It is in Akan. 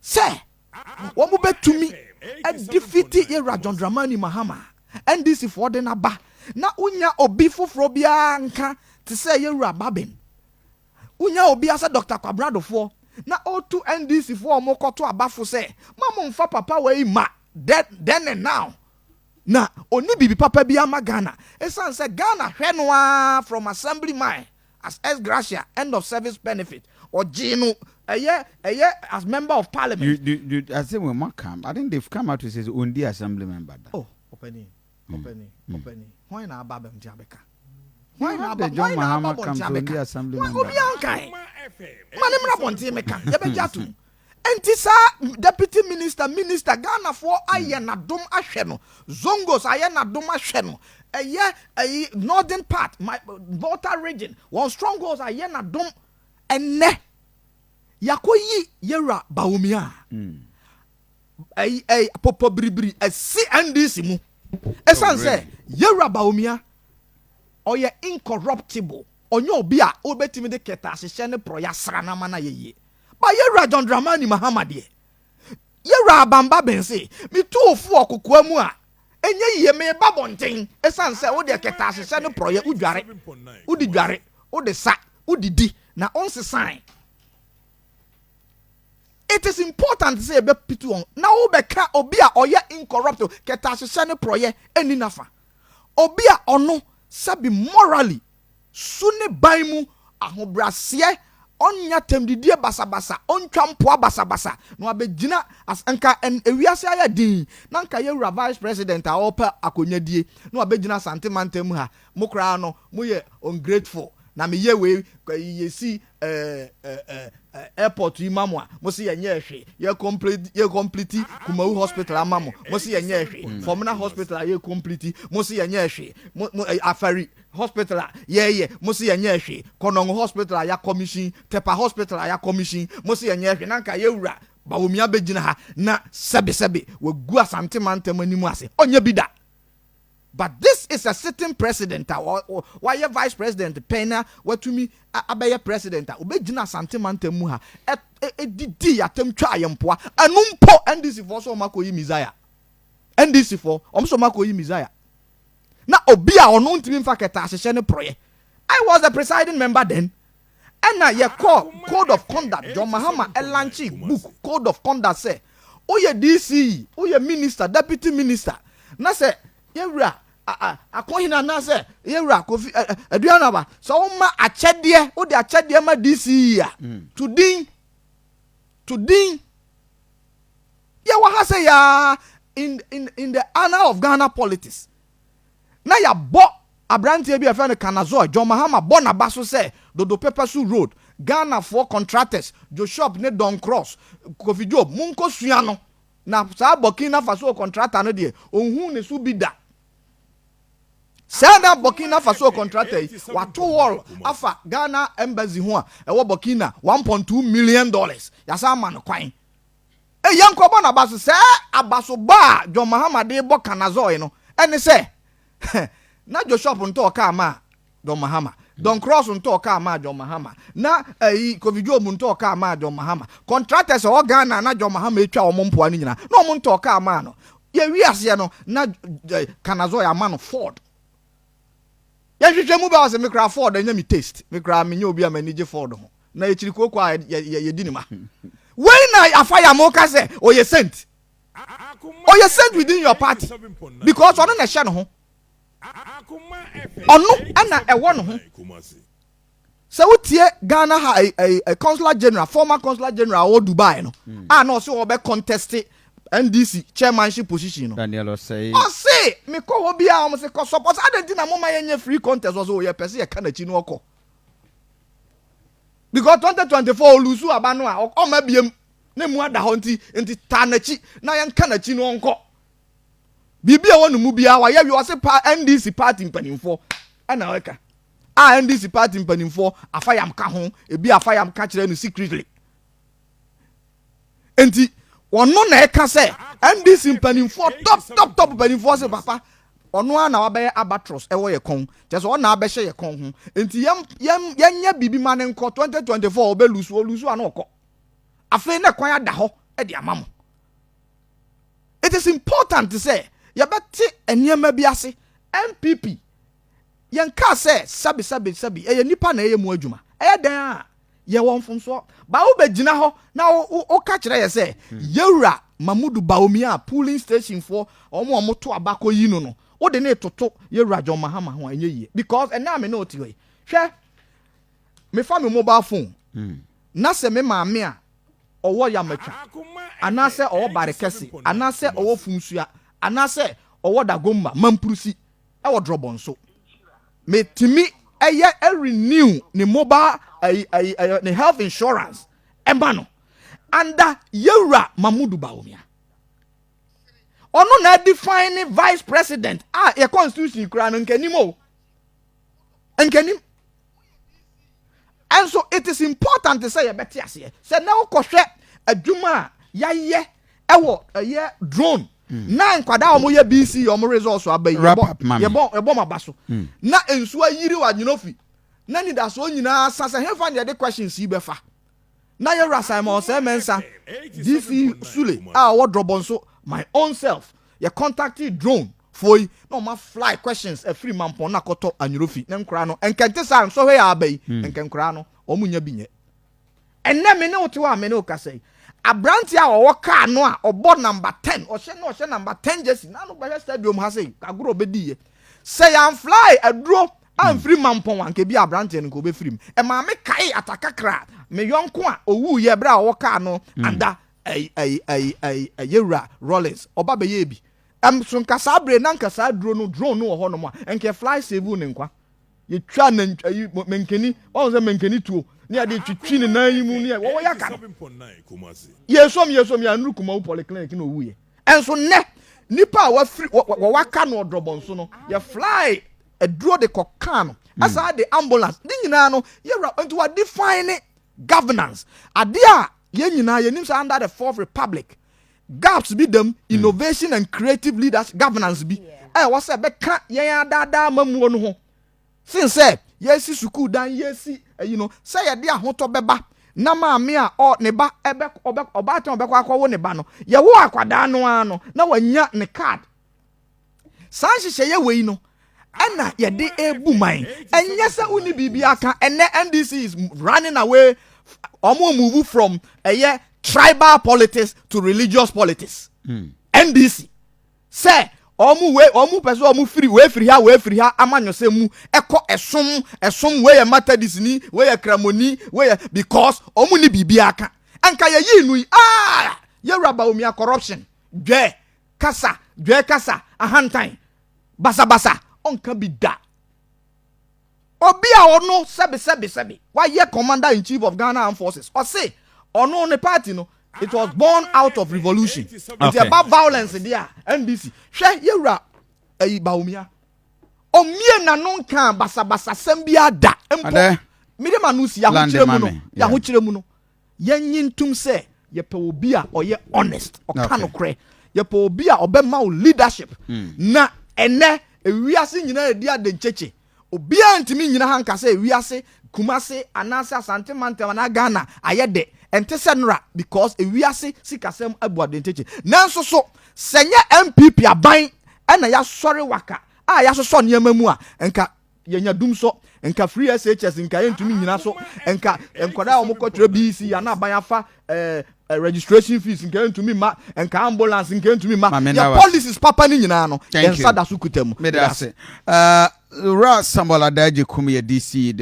Say, what will to me a defeat era John Mahama and this is for the naba. Na unya obi fufrobia nka to say yera babin. Unya obi asa Dr. Kwabrado for na O2 NDC for mokoto abafo say mama mfa papa we ma then and now. Na oni bibi papa bi ama Ghana. Esan say Ghana hwenwa from assembly mine as gracia end of service benefit or Gino as member of parliament. I say when Mark come, I think they've come out to say only assembly member. Oh, opening. Why not Babam Jabeka? Why not the John Mahama comes to the assembly member? Manimra Pontimeka, Yabejatu. Entisa deputy minister Ghana for ayena dom asheno. Zongos ayena dom asheno. A northern part, my Volta region, one strongholds ayena dom ene. Yakoyi yera Bawumia. Popo bribri a CNDC mu. Esan say yera Bawumia or ye incorruptible. Onyo bia obetimi de keta hyehyɛ ne proya srana mana yeye. Ba yera John Mahama de. Yera bamba bense mi tu ofu okokwa mu a enye ye me babonten. Esan say wo de keta hyehyɛ ne proya udware. Udi dware, udi sa, udidi na onse sign. It is important to say a pitu on. Now obeka obia oya incorruptible. Keta hyehyɛ ne proye eni nafa. Obia ono sabi morally sune baimu ahobrasiye onya temdidie basabasa ontwampoa basabasa no abegina as anka en ewiase aya din na nka ye vice president a opa akonyadie no abegina santimantem ha mokra no moye ungrateful na me ye we yesi airport imamwa mo se yenye hwe ye complete Kumawu hospital amamo mo se yenye hwe Formula hospital ye complete mo se yenye hwe Afari hospital ye mo se yenye hwe Konong hospital ya commission Tepa hospital ya commission mo se yenye hwe nanka ye wura Bawumia begina ha na sebe we gu asante mantem animu ase onye bida. But this is a sitting president or why your vice president Pena what to me abaya president obegina santimante mu ha edidi atem twa yempoa anumpo NDC for so makoyi Messiah NDC for omso makoyi Messiah na obi a ono ntimi mfa keta ahyehyɛ ne proye. I was the presiding member then and na ye call code of conduct John Mahama elanchi book code of conduct say oye DC oye minister deputy minister na say yewura akohina na se yewura Kofi aduana ba so ma akyede wo de akyede ma DC ya to din ya wa ha say ya in the honor of Ghana politics na ya bo abrantie bi afa ne Kanazo John Mahama bo na baso say Dodo Pepesu road Ghana for contractors Joshop ne Don Cross Kofi Job munko sua no na sa Burkina Faso contractor no de ohun ne su bida. Send up Burkina Faso contractor watu wall afa Ghana embassy ho a ewo Burkina $1.2 million yasa man kwan yanko bo na baso se abaso ba John Mahama de bo Kanazo no ene se na Joshua nto ka ma John Mahama Don Cross nto ka ma John Mahama na Kovijo nto ka ma John Mahama contractors o Ghana na John Mahama etwa o mompoa ni nyina na o nto ka ma no ye wiase no na Kanazo ya man Ford. Yehwehwe mu ba se me kra Ford anya mi taste me kra me nya obi a manage Ford ho na echiri kokwa ye dinima when I afire mo ka say oye sent within your party because ono na hye no ho ono ana ewo no ho se wotie Ghana ha a consular general former consular general of Dubai no na so wo be contest NDC chairmanship position no Daniel say me ko ho bia o se ko support adentina mo ma yenye free contest so ye pese ye kanachi no oko because 2024 olusu aba no a o ma biem na mu ada ho nti tanachi na yan kanachi no onko bibia wonu mu bia wa ye wi o se NDC party mpanimfo ana weka NDC party mpanimfo afayam ka ho ebi afayam ka kire no secretly enti ono na eka se NDC mpanimfo top mpanimfo se papa ono ana wabaye abatros ewo ye kon je so na abehye ye kon ho enti yenya bibi ma ne nko 2024 obelusu ana okọ afi na kwan ada ho edi amamo. It is important to say yabati enyema bi ase MPP yenka say sabi eye nipa na eye mu adwuma eye dan a ye won fomso ba wo begina ho na wo ka kire ye say yewura Mamudu Bawumia polling station for omo to abako yi no wo de na toto yewura John Mahama ho enye yi because ena me no ti we hwe me fa me mobile phone na se me maame a owo ya matwa anase owo barekese anase owo funsua anase owo dagomba mampurusi e wo drobon so me timi eye renew ni mobile ni health insurance emba no under Yewura Mamudu Bawumia ono na define vice president your constitution kura no nkanimo and so it is important to say you better say na ukohwe adwuma yaye ewo drone na nkwada omoye BC omo results abayi yebo mabaso na ensu ayiri wa nyinofi na ni da so nyina sasa hefa de questions yi befa na ye Simon say mensa DC Sule wo drobon so my own self you contacted drone for no ma fly questions a free man pon na koto anyurofi na nkra no enkente san so hwe ya abai enkenkra no omunya binye enne me ne wotewa me ne okasai abranti a wo ka no a obo number 10 ohye number 10 jesi na no gba stadium ha sei kagoro bediye say am fly aduro am free man pon wanke bi abranti en ko be free e ma me kai atakakra me yonko a owu ye bra wo ka no anda Yewura Rollins oba be ye bi so nkasa abre na nkasa aduro no drone no ho no ma enke fly save ne nkwa ye twa na menkeni on se menkeni tuo ni ade twitwi ne nan yi mu ni wo ya ka yesom ya nuru kuma polyclinic no wuye enso ne nipa wa free wo waka no drobon so no ye fly aduro de koka no asa de ambulance ni nyina no Yewura nto wa define governance ade a ye nyina ye nim under the fourth republic gaps be them innovation and creative leaders governance be what say be ka ye adada mamuo no ho since say yesi school dan yesi say ye de ahoto beba na maame a o ne ba ebe oba tan obekwa akwo ne ba no ye wo akwada no ano na wanya ne card san hye ye wei no ana ye de ebu man enye se uni bibia aka ene NDC is running away move from tribal politics to religious politics. NDC say omu person omu free ha amanyo se mu eko esom we Methodist ni we Kramoni we because omu ni bibia aka anka ye yinu Yewura Bawumia corruption dwe kasa ahantan basa onka bi da obi a ono sebe why ye commander in chief of Ghana Armed Forces or say ono ne party no it was born out of revolution. It's about violence there NDC hwe Yewura Bawumia o mie na no kan basa sambia da empo me de manusi ya ho kire mu no yanyintum se ye pe obi a oye honest o kan okre ye pe obi a obema leadership na ene ewiase nyina edi ade ncheche obia ntimi nyina hanka se ewiase Kumase anase asante mante na Ghana ayede ente senra because ewiase sikasem abuade ncheche nanso so senye MPP aban na ya sori waka ya soso niam mu a enka yenya dum so enka free SHS enka entumi nyina so enka enkoda omokotre BC ya na aban afa registration fees enka entumi ma enka ambulance enka entumi ma ya policies papa ni nyina no ensa da so kutamu Ra Samuel Addai Agyekum ye DC